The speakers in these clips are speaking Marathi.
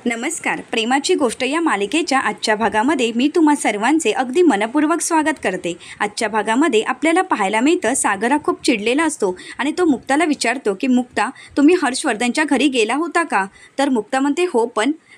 नमस्कार. प्रेमाची गोष्ट या मालिकेच्या आजच्या भागामध्ये मी तुम्हा सर्वांचे अगदी मनपूर्वक स्वागत करते. आजच्या भागामध्ये आपल्याला पाहायला मिळतं सागर हा खूप चिडलेला असतो आणि तो मुक्ताला विचारतो की मुक्ता, तुम्ही हर्षवर्धनच्या घरी गेला होता का? तर मुक्ता म्हणते हो,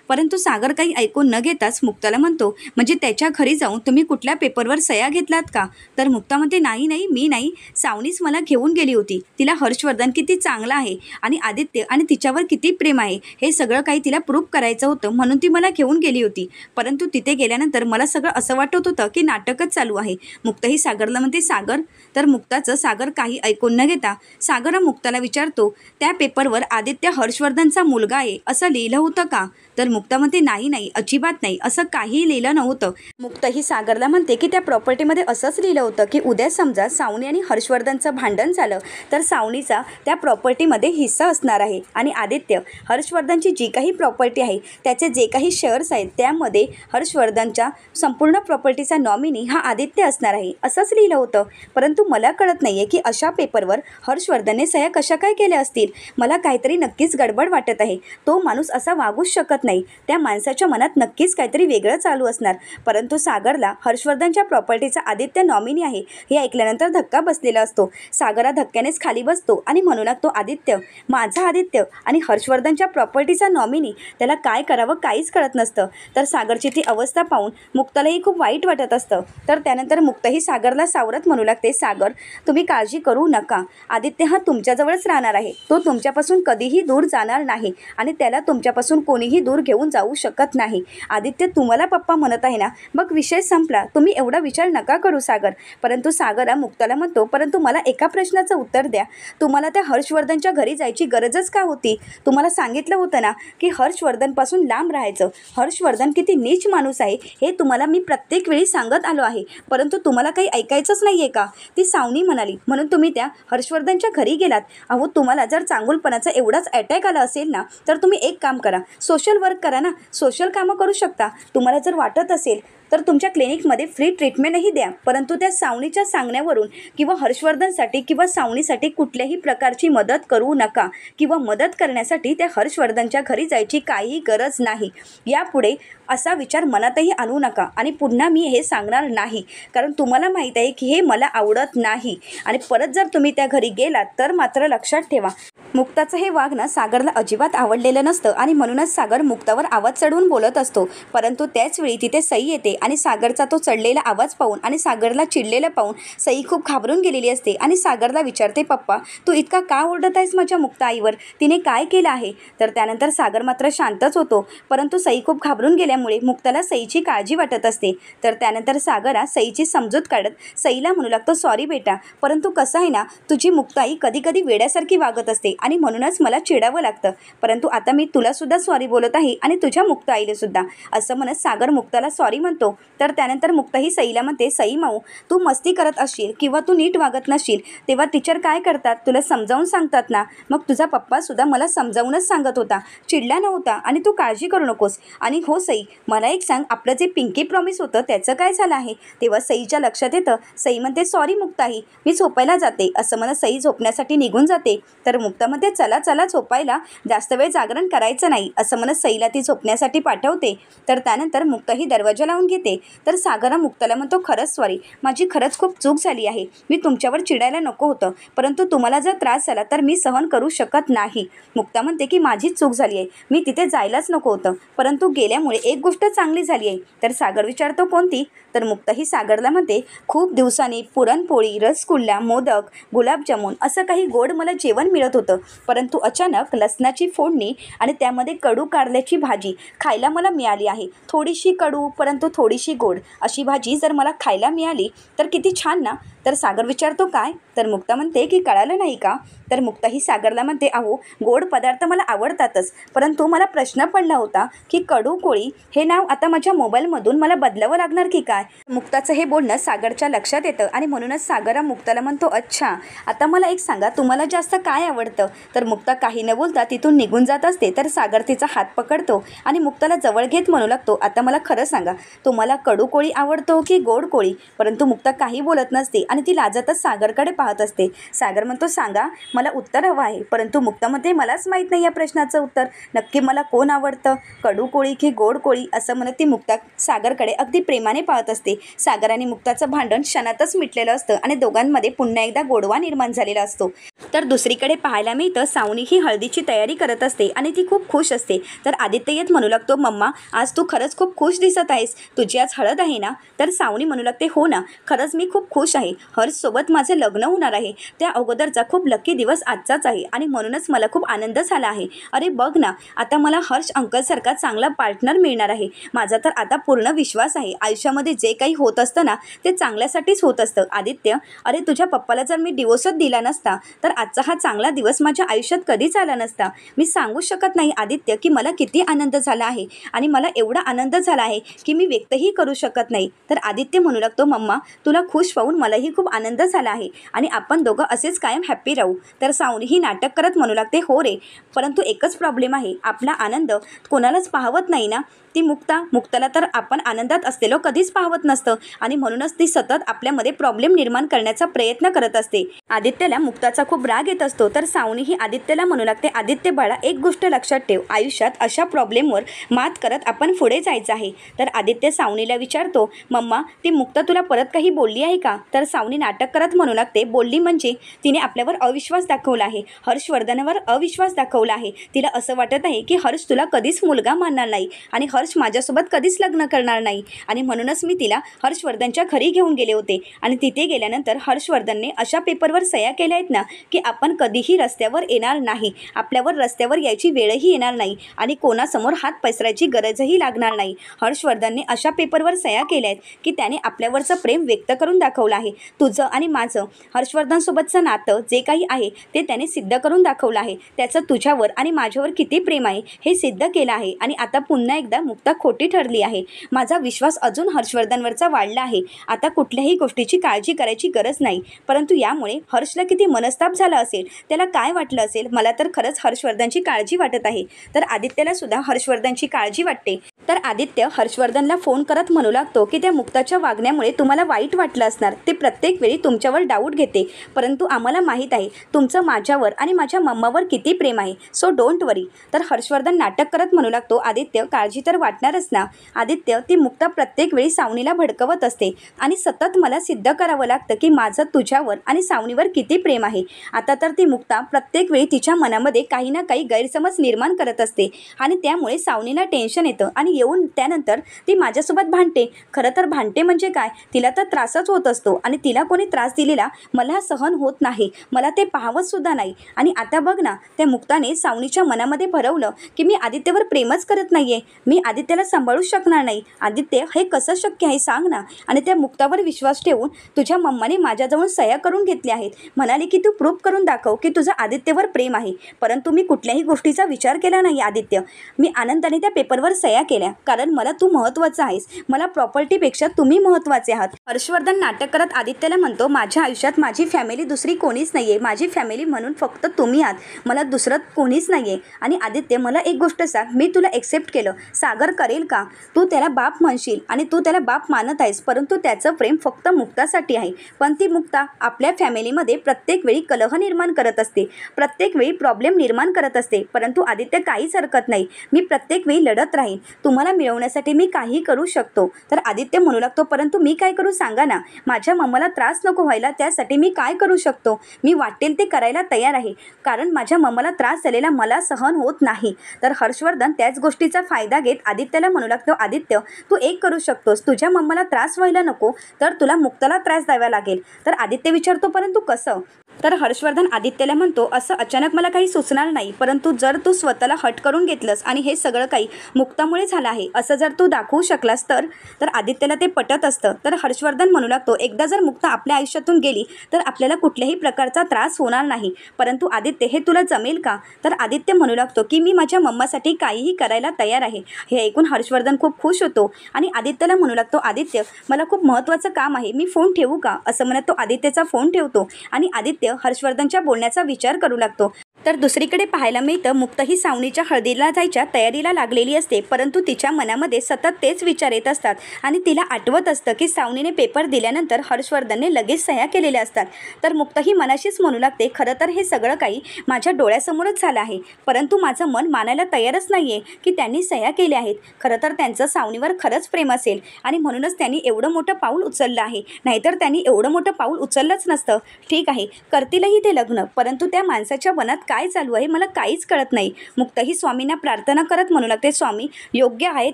परंतु सागर काही ऐकून न घेताच मुक्ताला म्हणतो, म्हणजे त्याच्या घरी जाऊन तुम्ही कुठल्या पेपरवर सह्या घेतलात का? तर मुक्ता म्हणते नाही मी नाही, सावनीच मला घेऊन गेली होती. तिला हर्षवर्धन किती चांगला आहे आणि आदित्य आणि तिच्यावर किती प्रेम आहे हे सगळं काही तिला प्रूफ करायचं होतं, म्हणून ती मला घेऊन गेली होती. परंतु तिथे गेल्यानंतर मला सगळं असं वाटत होतं की नाटकच चालू आहे. मुक्ता ही सागरला म्हणते सागर. तर मुक्ताचं सागर काही ऐकून न घेता सागर मुक्ताला विचारतो, त्या पेपरवर आदित्य हर्षवर्धनचा मुलगा आहे असं लिहिलं होतं का? तर मुक्ता म्हणते नाही, अजिबात नाही, असं काही लिहिलं नव्हतं. मुक्ता ही सागरला म्हणते की त्या प्रॉपर्टीमध्ये असंच लिहिलं होतं की उद्या समजा सावनी आणि हर्षवर्धनचं भांडण झालं तर सावनीचा त्या प्रॉपर्टीमध्ये हिस्सा असणार आहे आणि आदित्य हर्षवर्धनची जी काही प्रॉपर्टी आहे त्याचे जे काही शेअर्स आहेत त्यामध्ये हर्षवर्धनच्या संपूर्ण प्रॉपर्टीचा नॉमिनी हा आदित्य असणार आहे असंच लिहिलं होतं. परंतु मला कळत नाही आहे की अशा पेपरवर हर्षवर्धनने सह्या कशा काय केल्या असतील. मला काहीतरी नक्कीच गडबड वाटत आहे. तो माणूस असा वागूच शकत नाही. त्या माणसाच्या मनात नक्कीच काहीतरी वेगळं चालू असणार. परंतु सागरला हर्षवर्धनच्या प्रॉपर्टीचा आदित्य नॉमिनी आहे हे ऐकल्यानंतर धक्का बसलेला असतो. सागर धक्क्यानेच खाली बसतो आणि म्हणू लागतो, आदित्य, माझा आदित्य आणि हर्षवर्धनच्या प्रॉपर्टीचा नॉमिनी, त्याला काय करावं काहीच कळत नसतं. तर सागरची ती अवस्था पाहून मुक्तालाही खूप वाईट वाटत असतं. तर त्यानंतर मुक्ताही सागरला सावरत म्हणू लागते, सागर, तुम्ही काळजी करू नका. आदित्य हा तुमच्याजवळच राहणार आहे. तो तुमच्यापासून कधीही दूर जाणार नाही आणि त्याला तुमच्यापासून कोणीही दूर घेऊन जाऊ शकत नाही. आदित्य तुम्हाला पप्पा म्हणत आहे ना, मग विषय संपला. तुम्ही एवढा विचार नका करू सागर. परंतु सागर मुक्ताला म्हणतो, परंतु मला एका प्रश्नाचं उत्तर द्या. तुम्हाला त्या हर्षवर्धनच्या घरी जायची गरजच का होती? तुम्हाला सांगितलं होतं ना की हर्षवर्धनपासून लांब राहायचं. हर्षवर्धन किती नीच माणूस आहे हे तुम्हाला मी प्रत्येक वेळी सांगत आलो आहे. परंतु तुम्हाला काही ऐकायचंच नाही आहे का? ती सावनी म्हणाली म्हणून तुम्ही त्या हर्षवर्धनच्या घरी गेलात. अहो, तुम्हाला जर चांगुलपणाचा एवढाच अटॅक आला असेल ना तर तुम्ही एक काम करा, सोशल वर्क करा ना. सोशल कामं करू शकता. तुम्हाला जर वाटत असेल तर तुमच्या क्लिनिकमध्ये फ्री ट्रीटमेंटही द्या. परंतु त्या सावनीच्या सांगण्यावरून किंवा हर्षवर्धनसाठी किंवा सावनीसाठी कुठल्याही प्रकारची मदत करू नका किंवा मदत करण्यासाठी त्या हर्षवर्धनच्या घरी जायची काही गरज नाही. यापुढे असा विचार मनातही आणू नका आणि पुन्हा मी हे सांगणार नाही, कारण तुम्हाला माहीत आहे की हे मला आवडत नाही. आणि परत जर तुम्ही त्या घरी गेलात तर मात्र लक्षात ठेवा. मुक्ताचं हे वागणं सागरला अजिबात आवडलेलं नसतं आणि म्हणूनच सागर मुक्तावर आवाज चढवून बोलत असतो. परंतु त्याचवेळी तिथे सई येते आणि सागरचा तो चढलेला आवाज पाहून आणि सागरला चिडलेलं पाहून सई खूप घाबरून गेलेली असते आणि सागरला विचारते, पप्पा, तू इतका का ओरडत आहेस माझ्या मुक्ता आईवर? तिने काय केलं आहे? तर त्यानंतर सागर मात्र शांतच होतो. परंतु सई खूप घाबरून गेल्यामुळे मुक्ताला सईची काळजी वाटत असते. तर त्यानंतर सागर सईची समजूत काढत सईला म्हणू लागतो, सॉरी बेटा, परंतु कसं आहे ना, तुझी मुक्ताई कधी कधी वेड्यासारखी वागत असते आणि म्हणूनच मला चिडावं लागतं. परंतु आता मी तुलासुद्धा सॉरी बोलत आहे आणि तुझ्या मुक्ता आईला सुद्धा. असं म्हणत सागर मुक्ताला सॉरी म्हणतो. तर त्यानंतर मुक्ता ही सईला म्हणते, सई माऊ, तू मस्ती करत असशील किंवा तू नीट वागत नसशील तेव्हा टीचर काय करतात, तुला समजावून सांगतात ना. मग तुझा पप्पासुद्धा मला समजावूनच सांगत होता, चिडला नव्हता आणि तू काळजी करू नकोस. आणि हो सई, मला एक सांग, आपलं जे पिंकी प्रॉमिस होतं त्याचं काय झालं आहे? तेव्हा सईच्या लक्षात येतं. सई म्हणते, सॉरी मुक्ताई, मी झोपायला जाते. असं म्हणत सई झोपण्यासाठी निघून जाते. तर मुक्ता म्हणते, चला झोपायला, जास्त वेळ जागरण करायचं नाही. असं म्हणत सईला ती झोपण्यासाठी पाठवते. तर त्यानंतर मुक्ता ही दरवाजा लावून घेते. तर सागर मुक्ताला म्हणतो, खरंच सॉरी, माझी खरंच खूप चूक झाली आहे. मी तुमच्यावर चिडायला नको होतं, परंतु तुम्हाला जर त्रास झाला तर मी सहन करू शकत नाही. मुक्ता म्हणते की माझीच चूक झाली आहे, मी तिथे जायलाच नको होतं, परंतु गेल्यामुळे एक गोष्ट चांगली झाली आहे. तर सागर विचारतो, कोणती? तर मुक्ता ही सागरला म्हणते, खूप दिवसांनी पुरणपोळी, रसगुल्ला, मोदक, गुलाबजामुन असं काही गोड मला जेवण मिळत होतं. परंतु अचानक लसणाची फोडणी आणि त्यामध्ये कडू कारल्याची भाजी खायला मला मिळाली आहे. थोडीशी कडू परंतु थोडीशी गोड अशी भाजी जर मला खायला मिळाली तर किती छान ना. तर सागर विचारतो, काय? तर मुक्ता म्हणते की कळालं नाही का? तर मुक्ता ही सागरला म्हणते, अहो, गोड पदार्थ मला आवडतातच, परंतु मला प्रश्न पडला होता की कडू कोळी हे नाव आता माझ्या मोबाईलमधून मला बदलावं लागणार की काय? मुक्ताचं हे बोलणं सागरच्या लक्षात येतं आणि म्हणूनच सागर मुक्ताला म्हणतो, अच्छा, आता मला एक सांगा, तुम्हाला जास्त काय आवडतं, तर मुक्ता काही न बोलता तिथून निघून जात असते. तर सागर तिचा हात पकडतो आणि मुक्ताला जवळ घेत म्हणू लागतो, आता मला खरं सांगा, तुम्हाला कडू कोळी आवडतो की गोड कोळी? परंतु मुक्ता काही बोलत नसते आणि ती लाजतच सागरकडे पाहत असते. सागर म्हणतो, सांगा, मला उत्तर हवं आहे. परंतु मुक्ता म्हणते, मलाच माहीत नाही या प्रश्नाचं उत्तर. नक्की मला कोण आवडतं, कडू कोळी की गोड कोळी? असं म्हणत ती मुक्ता सागरकडे अगदी प्रेमाने पाहत असते. सागर आणि मुक्ताचं भांडण क्षणातच मिटलेलं असतं आणि दोघांमध्ये पुन्हा एकदा गोडवा निर्माण झालेला असतो. तर दुसरीकडे पाहायला मिळतं, सावनी ही हळदीची तयारी करत असते आणि ती खूप खुश असते. तर आदित्य येत म्हणू लागतो, मम्मा, आज तू खरंच खूप खुश दिसत आहेस. तुझी आज हळद आहे ना? तर सावनी म्हणू लागते, हो ना, खरंच मी खूप खुश आहे. हर्षसोबत माझं लग्न होणार आहे. त्या अगोदरचा खूप लकी दिवस आजचाच आहे आणि म्हणूनच मला खूप आनंद झाला आहे. अरे बघ ना, आता मला हर्ष अंकलसारखा चांगला पार्टनर मिळणार आहे. माझा तर आता पूर्ण विश्वास आहे. आयुष्यामध्ये जे काही होत असतं ना, ते चांगल्यासाठीच होत असतं. आदित्य, अरे तुझ्या पप्पाला जर मी डिवोर्सच दिला नसता तर आजचा हा चांगला दिवस माझ्या आयुष्यात कधीच आला नसता. मी सांगू शकत नाही आदित्य की मला किती आनंद झाला आहे आणि मला एवढा आनंद झाला आहे की मी व्यक्तही करू शकत नाही. तर आदित्य म्हणू लागतो, मम्मा, तुला खुश पाहून मलाही खूप आनंद झाला आहे आणि आपण दोघं असेच कायम हॅप्पी राहू. तर सावनी ही नाटक करत म्हणू लागते, हो रे, परंतु एकच प्रॉब्लेम आहे, आपला आनंद कोणालाच पाहवत नाही ना. ती मुक्ताला तर आपण आनंदात असलेलो कधीच पाहवत नसतं आणि म्हणूनच ती सतत आपल्यामध्ये प्रॉब्लेम निर्माण करण्याचा प्रयत्न करत असते. आदित्यला मुक्ताचा खूप राग येत असतो. तर सावनी ही आदित्यला म्हणू लागते, आदित्य बाळा, एक गोष्ट लक्षात ठेव, आयुष्यात अशा प्रॉब्लेमवर मात करत आपण पुढे जायचं आहे. तर आदित्य सावनीला विचारतो, मम्मा, ती मुक्ता तुला परत काही बोलली आहे का? तर सावनी नाटक करत म्हणू लागते, बोलली म्हणजे तिने आपल्यावर अविश्वास दाखवला आहे, हर्षवर्धनवर अविश्वास दाखवला आहे. तिला असं वाटत आहे की हर्ष तुला कधीच मुलगा मानणार नाही आणि हर्ष माझ्यासोबत कधीच लग्न करणार नाही आणि म्हणूनच मी तिला हर्षवर्धनच्या घरी घेऊन गेले होते आणि तिथे गेल्यानंतर हर्षवर्धनने अशा पेपरवर सह्या केल्या आहेत ना की आपण कधीही रस्त्यावर येणार नाही, आपल्यावर रस्त्यावर यायची वेळही येणार नाही आणि कोणासमोर हात पसरायची गरजही लागणार नाही. हर्षवर्धनने अशा पेपरवर सह्या केल्या आहेत की त्याने आपल्यावरचं प्रेम व्यक्त करून दाखवलं आहे. तुझं आणि माझं हर्षवर्धनसोबतचं नातं जे काही आहे ते त्याने सिद्ध करून दाखवलं आहे. त्याचं तुझ्यावर आणि माझ्यावर किती प्रेम आहे हे सिद्ध केलं आहे आणि आता पुन्हा एकदा मुक्ता खोटी ठरली आहे. माझा विश्वास अजून हर्षवर्धनवरचा वाढला आहे. आता कुठल्याही गोष्टीची काळजी करायची गरज नाही. परंतु यामुळे हर्षला किती मनस्ताप झाला असेल, त्याला काय वाटलं असेल, मला तर खरंच हर्षवर्धनची काळजी वाटत आहे. तर आदित्यला सुद्धा हर्षवर्धनची काळजी वाटते. तर आदित्य हर्षवर्धनला फोन करत म्हणू लागतो की त्या मुक्ताच्या वागण्यामुळे तुम्हाला वाईट वाटलं असणार, ते प्रत्येक वेळी तुमच्यावर डाऊट घेते, परंतु आम्हाला माहीत आहे तुमचं माझ्यावर आणि माझ्या मम्मावर किती प्रेम आहे, सो डोंट वरी. तर हर्षवर्धन नाटक करत म्हणू लागतो, आदित्य, काळजी तर वाटणारच ना. आदित्य, ती मुक्ता प्रत्येक वेळी सावनीला भडकवत असते आणि सतत मला सिद्ध करावं लागतं की माझं तुझ्यावर आणि सावनीवर किती प्रेम आहे. आता तर ती मुक्ता प्रत्येक वेळी तिच्या मनामध्ये काही ना काही गैरसमज निर्माण करत असते आणि त्यामुळे सावनीला टेन्शन येतं आणि येऊन त्यानंतर ती माझ्यासोबत भांडते. खरं तर भांडते म्हणजे काय, तिला तर त्रासच होत असतो आणि तिला कोणी त्रास दिलेला मला सहन होत नाही, मला ते पाहावंच सुद्धा नाही. आणि आता बघ ना, त्या मुक्ताने सावनीच्या मनामध्ये भरवलं की मी आदित्यवर प्रेमच करत नाहीये, मी आदित्यला सांभाळूच शकणार नाही. आदित्य, हे कसं शक्य आहे सांग ना. आणि त्या मुक्तावर विश्वास ठेवून तुझ्या मम्माने माझ्याजवळ सह्या करून घेतल्या आहेत, म्हणाले की तू प्रूफ करून दाखव की तुझं आदित्यवर प्रेम आहे. परंतु मी कुठल्याही गोष्टीचा विचार केला नाही आदित्य. मी आनंदाने त्या पेपरवर सह्या केल्या कारण मला तू महत्त्वाचा आहेस, मला प्रॉपर्टीपेक्षा तुम्ही महत्त्वाचे आहात. हर्षवर्धन नाटक करत आदित्यला म्हणतो, माझ्या आयुष्यात माझी फॅमिली दुसरी कोणीच नाही आहे, माझी फॅमिली म्हणून फक्त तुम्ही आहात, मला दुसरं कोणीच नाही आहे. आणि आदित्य, मला एक गोष्ट सांग, मी तुला एक्सेप्ट केलं, सागर करेल का? तू त्याला बाप म्हणशील आणि तू त्याला बाप मानत आहेस, परंतु त्याचं प्रेम फक्त मुक्तासाठी आहे. पण ती मुक्ता आपल्या फॅमिलीमध्ये प्रत्येक वेळी कलह निर्माण करत असते, प्रत्येक वेळी प्रॉब्लेम निर्माण करत असते. परंतु आदित्य, काहीच हरकत नाही, मी प्रत्येक वेळी लढत राहीन, तुम्हाला मिळवण्यासाठी मी काही करू शकतो. तर आदित्य म्हणू लागतो, परंतु मी काय करू सांगा ना, माझ्या मम्माला त्रास नको व्हायला त्यासाठी मी काय करू शकतो? मी वाटेल ते करायला तयार आहे कारण माझ्या मम्माला त्रास झालेला मला सहन होत नाही. तर हर्षवर्धन त्याच गोष्टीचा फायदा घेत आदित्यला म्हणू लागतो, आदित्य, तू एक करू शकतोस, तुझ्या मम्माला त्रास व्हायला नको तर तुला मुक्ताला त्रास द्यावा लागेल. तर आदित्य विचारतो, परंतु कसं? तर हर्षवर्धन आदित्यला म्हणतो, असं अचानक मला काही सुचणार नाही, परंतु जर तू स्वतःला हट करून घेतलंस आणि हे सगळं काही मुक्तामुळे झालं आहे असं जर तू दाखवू शकलास तर आदित्यला ते पटत असतं. तर हर्षवर्धन म्हणू लागतो, एकदा जर मुक्ता आपल्या आयुष्यातून गेली तर आपल्याला कुठल्याही प्रकारचा त्रास होणार नाही. परंतु आदित्य, हे तुला जमेल का? तर आदित्य म्हणू लागतो की मी माझ्या मम्मासाठी काहीही करायला तयार आहे. हे ऐकून हर्षवर्धन खूप खुश होतो आणि आदित्यला म्हणू लागतो, आदित्य, मला खूप महत्त्वाचं काम आहे, मी फोन ठेवू का? असं म्हणत तो आदित्यचा फोन ठेवतो आणि आदित्य हर्षवर्धनच्या बोलण्याचा विचार करू लागतो. तर दुसरीकडे पाहायला मिळतं मुक्त ही सावनीच्या हळदीला जायच्या तयारीला लागलेली असते, परंतु तिच्या मनामध्ये सतत तेच विचार येत असतात आणि तिला आठवत असतं की सावनीने पेपर दिल्यानंतर हर्षवर्धनने लगेच सह्या केलेल्या असतात. तर मुक्त ही मनाशीच म्हणू लागते, खरं तर हे सगळं काही माझ्या डोळ्यासमोरच झालं आहे, परंतु माझं मन मानायला तयारच नाही आहे की त्यांनी सह्या केल्या आहेत. खरं तर त्यांचं सावनीवर खरंच प्रेम असेल आणि म्हणूनच त्यांनी एवढं मोठं पाऊल उचललं आहे, नाहीतर त्यांनी एवढं मोठं पाऊल उचललंच नसतं. ठीक आहे, करतीलही ते लग्न, परंतु त्या माणसाच्या मनात काय चालू आहे मला काहीच कळत नाही. मुक्तही स्वामींना प्रार्थना करत म्हणू लागते, स्वामी योग्य आहे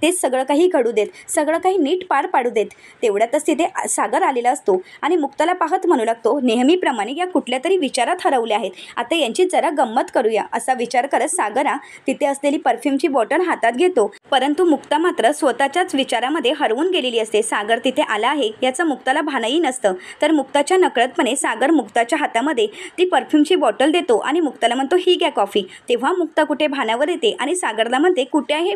तेच सगळं काही घडू देत, सगळं काही नीट पार पाडू देत. तेवढ्यातच तिथे सागर आलेला असतो आणि मुक्ताला पाहत म्हणू लागतो, नेहमीप्रमाणे या कुठल्या तरी विचारात हरवल्या आहेत, आता यांची जरा गंमत करूया. असा विचार करत सागरा तिथे असलेली परफ्यूमची बॉटल हातात घेतो, परंतु मुक्ता मात्र स्वतःच्याच विचारामध्ये हरवून गेलेली असते. सागर तिथे आला आहे याचं मुक्ताला भानही नसतं. तर मुक्ताच्या नकळतपणे सागर मुक्ताच्या हातामध्ये ती परफ्यूमची बॉटल देतो आणि मुक्ताला म्हणतो, ही घ्या कॉफी. तेव्हा मुक्ता कुठे भानावर येते आणि सागरला म्हणते, कुठे आहे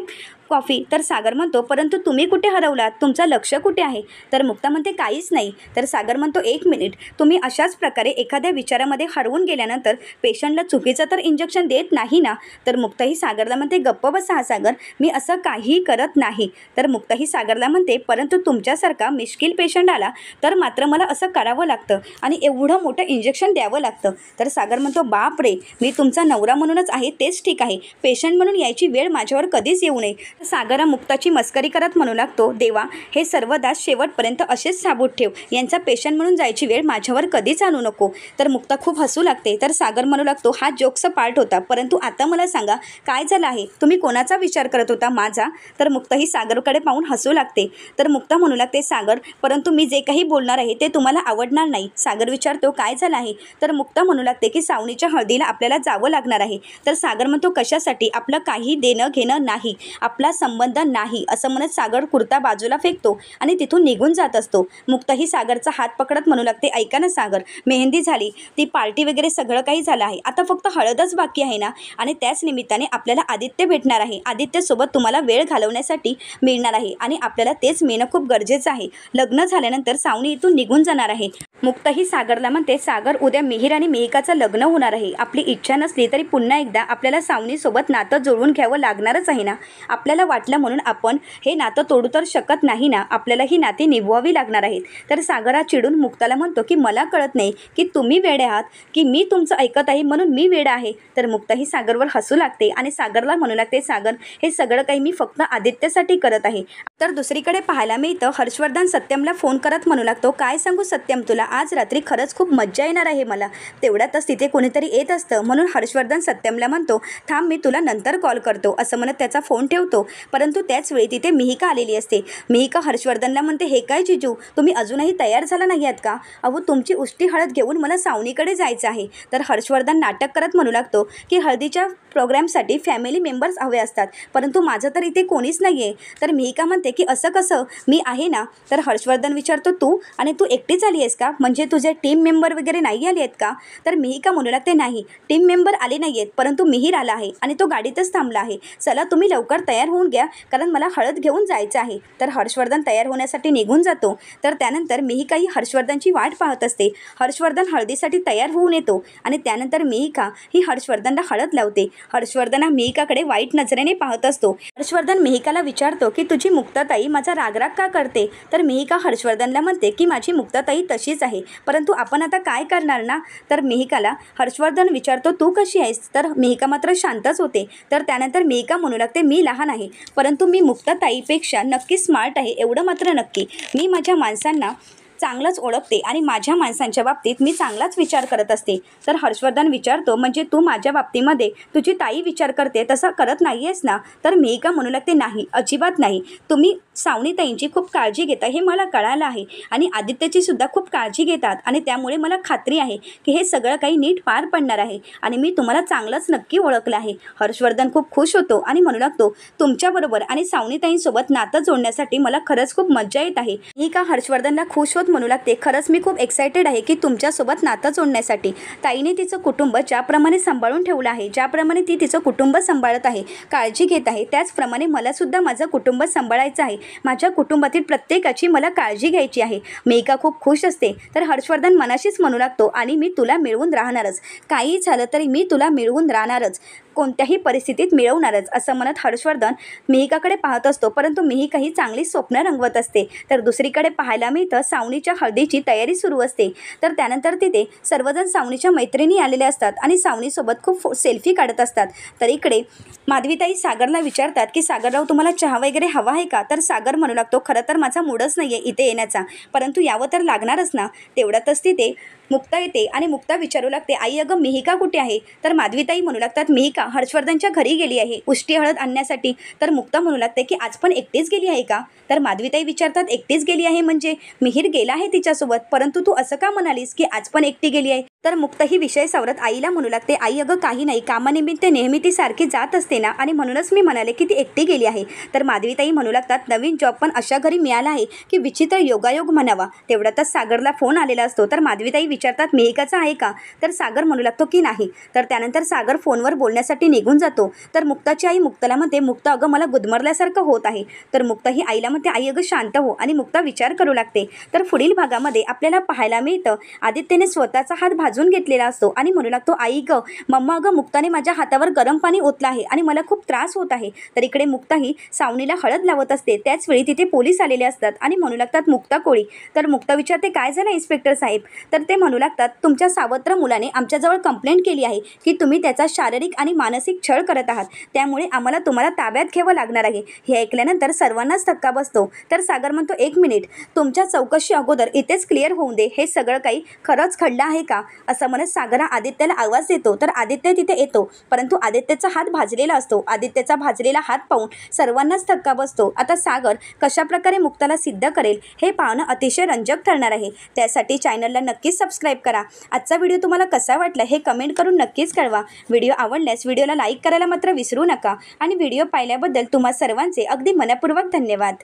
कॉफी? तर सागर म्हणतो, परंतु तुम्ही कुठे हरवलात, तुमचं लक्ष कुठे आहे? तर मुक्ता म्हणते, काहीच नाही. तर सागर म्हणतो, एक मिनिट, तुम्ही अशाच प्रकारे एखाद्या विचारामध्ये हरवून गेल्यानंतर पेशंटला चुकीचं तर इंजेक्शन देत नाही ना? तर मुक्ताही सागरला म्हणते, गप्प बसा हा सागर, मी असं काहीही करत नाही. तर मुक्ताही सागरला म्हणते, परंतु तुमच्यासारखा मिश्किल पेशंट आला तर मात्र मला असं करावं लागतं आणि एवढं मोठं इंजेक्शन द्यावं लागतं. तर सागर म्हणतो, बाप रे, मी तुमचा नवरा म्हणूनच आहे तेच ठीक आहे, पेशंट म्हणून यायची वेळ माझ्यावर कधीच येऊ नये. सागरा मुक्ताची मस्करी करत म्हणू लागतो, देवा हे सर्वदा शेवटपर्यंत असेच साबूत ठेव, यांचा पेशंट म्हणून जायची वेळ माझ्यावर कधीच आणू नको. तर मुक्ता खूप हसू लागते. तर सागर म्हणू लागतो, हा जोकचा पार्ट होता, परंतु आता मला सांगा काय झालं आहे, तुम्ही कोणाचा विचार करत होता, माझा? तर मुक्ता ही सागरकडे पाहून हसू लागते. तर मुक्ता म्हणू लागते, सागर परंतु मी जे काही बोलणार आहे ते तुम्हाला आवडणार नाही. सागर विचारतो, काय झालं आहे? तर मुक्ता म्हणू लागते की सावनीच्या हळदीला आपल्याला जावं लागणार आहे. तर सागर म्हणतो, कशासाठी? आपलं काही देणं घेणं नाही, आपला संबंध नाही, असं म्हणत सागर कुर्ता बाजूला फेकतो आणि तिथून निघून जात असतो. मुक्ता ही सागरचा हात पकडत म्हणू लागते, ऐका ना सागर, मेहंदी झाली, ती पार्टी वगैरे सगळं काही झालं आहे, आता फक्त हळदच बाकी आहे ना? आणि त्याच निमित्ताने आपल्याला आदित्य भेटणार आहे, आदित्यसोबत तुम्हाला वेळ घालवण्यासाठी मिळणार आहे आणि आपल्याला तेच मिळणं खूप गरजेचं आहे. लग्न झाल्यानंतर सावनी इथून निघून जाणार आहे. मुक्ता ही सागरला म्हणते, सागर उद्या मिहीर आणि मिहिकाचं लग्न होणार आहे, आपली इच्छा नसली तरी पुन्हा एकदा आपल्याला सावनीसोबत नातं जुळवून घ्यावं लागणारच आहे ना? आपल्याला वाटलं म्हणून आपण हे नातं तोडू तर शकत नाही ना, आपल्याला ही नाती निभवावी लागणार आहेत. तर सागरा चिडून मुक्ताला म्हणतो की मला कळत नाही की तुम्ही वेडे आहात की मी तुमचं ऐकत आहे म्हणून मी वेडा आहे. तर मुक्ता ही सागरवर हसू लागते आणि सागरला म्हणू लागते, सागर हे सगळं काही मी फक्त आदित्यसाठी करत आहे. तर दुसरीकडे पाहायला मिळतं हर्षवर्धन सत्यमला फोन करत म्हणू लागतो, काय सांगू सत्यम तुला, आज रात्री खरंच खूप मज्जा येणार आहे मला. तेवढ्यातच तिथे कोणीतरी येत असतं, म्हणून हर्षवर्धन सत्यमला म्हणतो, थांब मी तुला नंतर कॉल करतो, असं म्हणत त्याचा फोन ठेवतो. परंतु त्याच वेळी तिथे मिहिका आलेली असते. मिहिका हर्षवर्धनला म्हणते, हे काय जिजू, तुम्ही अजूनही तयार झाला नाही आहात का? अहो तुमची उष्टी हळद घेऊन मला सावनीकडे जायचं आहे. तर हर्षवर्धन नाटक करत म्हणू लागतो की हळदीच्या प्रोग्रामसाठी फॅमिली मेंबर्स हवे असतात, परंतु माझं तर इथे कोणीच नाही आहे. तर मिहिका म्हणते की असं कसं, मी आहे ना? तर हर्षवर्धन विचारतो, तू आणि तू एकटीच आली आहेस का, म्हणजे तुझे टीम मेंबर वगैरे नाही आले आहेत का? तर मिहिका म्हणू लागते, नाही टीम मेंबर आले नाही आहेत, परंतु मिहीर आला आहे आणि तो गाडीतच थांबला आहे, चला तुम्ही लवकर तयार होऊन घ्या कारण मला हळद घेऊन जायचं आहे. तर हर्षवर्धन तयार होण्यासाठी निघून जातो. तर त्यानंतर मिहिका ही हर्षवर्धनची वाट पाहत असते. हर्षवर्धन हळदीसाठी तयार होऊन येतो आणि त्यानंतर मिहिका ही हर्षवर्धनला हळद लावते. हर्षवर्धन हा मिहिकाकडे वाईट नजरेने पाहत असतो. हर्षवर्धन मिहिकाला विचारतो की तुझी मुक्ताताई माझा रागराग का करते? तर मिहिका हर्षवर्धनला म्हणते की माझी मुक्ताताई तशीच आहे, परंतु आपण आता काय करणार ना? तर मिहिकाला हर्षवर्धन विचारतो, तू कशी आहेस? तर मिहिका मात्र शांतच होते. तर त्यानंतर मिहिका म्हणू लागते, मी लहान आहे परंतु मी मुक्ताताईपेक्षा नक्की स्मार्ट आहे, एवढं मात्र नक्की. मी माझ्या माणसांना चांगलंच ओळखते आणि माझ्या माणसांच्या बाबतीत मी चांगलाच विचार करत असते. तर हर्षवर्धन विचारतो, म्हणजे तू माझ्या बाबतीमध्ये तुझी ताई विचार करते तसं करत नाही आहेस ना? तर मिहिका म्हणू लागते, नाही अजिबात नाही, तुम्ही सावनीताईंची खूप काळजी घेता हे मला कळालं आहे आणि आदित्यची सुद्धा खूप काळजी घेतात आणि त्यामुळे मला खात्री आहे की हे सगळं काही नीट पार पडणार आहे आणि मी तुम्हाला चांगलंच नक्की ओळखलं आहे. हर्षवर्धन खूप खुश होतो आणि म्हणू लागतो, तुमच्याबरोबर आणि सावनीताईंसोबत नातं जोडण्यासाठी मला खरंच खूप मज्जा येत आहे. मिहिका हर्षवर्धनला खुश होत माझ्यासोबत म्हणू लागते, खरंच मी खूप एक्सायटेड आहे की तुमच्यासोबत नातं जोडण्यासाठी. ताईने तिचं कुटुंब ज्याप्रमाणे सांभाळून ठेवलं आहे, ज्याप्रमाणे ती तिचं कुटुंब सांभाळत आहे, काळजी घेत आहे, त्याचप्रमाणे मलासुद्धा माझं कुटुंब सांभाळायचं आहे. माझ्या कुटुंबातील प्रत्येकाची मला काळजी घ्यायची आहे. मेघा खूप खुश असते तर हर्षवर्धन मनाशीच म्हणू लागतो, आणि मी तुला मिळवून राहणारच. काही झालं तरी मी तुला मिळवून राहणारच, कोणत्याही परिस्थितीत मिळवणारच, असं म्हणत हर्षवर्धन मिहिकाकडे पाहत असतो. परंतु मिहिका ही चांगली स्वप्न रंगवत असते. तर दुसरीकडे पाहायला मिळतं सावनीच्या हळदीची तयारी सुरू असते. तर त्यानंतर तिथे सर्वजण सावनीच्या मैत्रिणी आलेल्या असतात आणि सावनीसोबत खूप सेल्फी काढत असतात. तर इकडे माधवीताई सागरला विचारतात की सागरराव, तुम्हाला चहा वगैरे हवा आहे का? तर सागर म्हणू लागतो, खरं तर माझा मूडच नाही आहे इथे येण्याचा, परंतु यावं तर लागणारच ना. तेवढ्यातच तिथे मुक्ता येते आणि मुक्ता विचारू लागते, आई अगं मिहिका कुठे आहे? तर माधवीताई म्हणू लागतात, मिहिका हर्षवर्धनच्या घरी गेली आहे उष्टी हळद आणण्यासाठी. तर मुक्ता म्हणू लागते की आज पण एकटीच गेली आहे का? तर माधवीताई विचारतात, एकटीच गेली आहे म्हणजे मिहीर गेला आहे तिच्यासोबत, परंतु तू असं का म्हणालीस की आज पण एकटी गेली आहे? तर मुक्ता ही विषय सावरत आईला म्हणू लागते, आई अगं काही नाही, कामानिमित्त नेहमी ती सारखी जात असते ना, आणि म्हणूनच मी म्हणाले की ती एकटी गेली आहे. तर माधवीताई म्हणू लागतात, नवीन जॉब पण अशा घरी मिळाला आहे की विचित्र योगायोग म्हणावा. तेवढ्यातच सागरला फोन आलेला असतो. तर माधवीताई विचारतात, मिहिकाचा आहे का? तर सागर म्हणू लागतो की नाही. तर त्यानंतर सागर फोनवर बोलण्यासाठी निघून जातो. तर मुक्ताची आई मुक्ताला म्हणते, मुक्ता अगं मला गुदमरल्यासारखं होत आहे. तर मुक्ता ही आईला म्हणते, आई अगं शांत हो, आणि मुक्ता विचार करू लागते. तर पुढील भागामध्ये आपल्याला पाहायला मिळतं आदित्यने स्वतःचा हात भाजून घेतलेला असतो आणि म्हणू लागतो, आई ग मम्मा, अगं मुक्ताने माझ्या हातावर गरम पाणी ओतलं आहे आणि मला खूप त्रास होत आहे. तर इकडे मुक्ता ही सावनीला हळद लावत असते. त्याचवेळी तिथे पोलीस आलेले असतात आणि म्हणू लागतात, मुक्ता कोळी. तर मुक्ता विचारते, काय झालं इन्स्पेक्टर साहेब? तर ते म्हणू लागतात, तुमच्या सावत्र मुलाने आमच्याजवळ कंप्लेंट केली आहे की तुम्ही त्याचा शारीरिक आणि मानसिक छळ करत आहात, त्यामुळे आम्हाला तुम्हाला ताब्यात घ्यावं लागणार आहे. हे ऐकल्यानंतर सर्वांनाच धक्का बसतो. तर सागर म्हणतो, एक मिनिट, तुमच्या चौकशी अगोदर इथेच क्लिअर होऊन दे, हे सगळं काही खरंच घडलं आहे का? असं म्हणत सागर आदित्यला आवाज देतो. तर आदित्य तिथे येतो, परंतु आदित्यचा हात भाजलेला असतो. आदित्यचा भाजलेला हात पाहून सर्वांनाच धक्का बसतो. आता सागर कशाप्रकारे मुक्ताला सिद्ध करेल हे पाहणं अतिशय रंजक ठरणार आहे. त्यासाठी चॅनलला नक्कीच सबस्क्राईब करा. आजचा व्हिडिओ तुम्हाला कसा वाटला हे कमेंट करून नक्कीच कळवा. व्हिडिओ आवडल्यास व्हिडिओला लाईक करायला मात्र विसरू नका. आणि व्हिडिओ पाहिल्याबद्दल तुम्हा सर्वांचे अगदी मनपूर्वक धन्यवाद.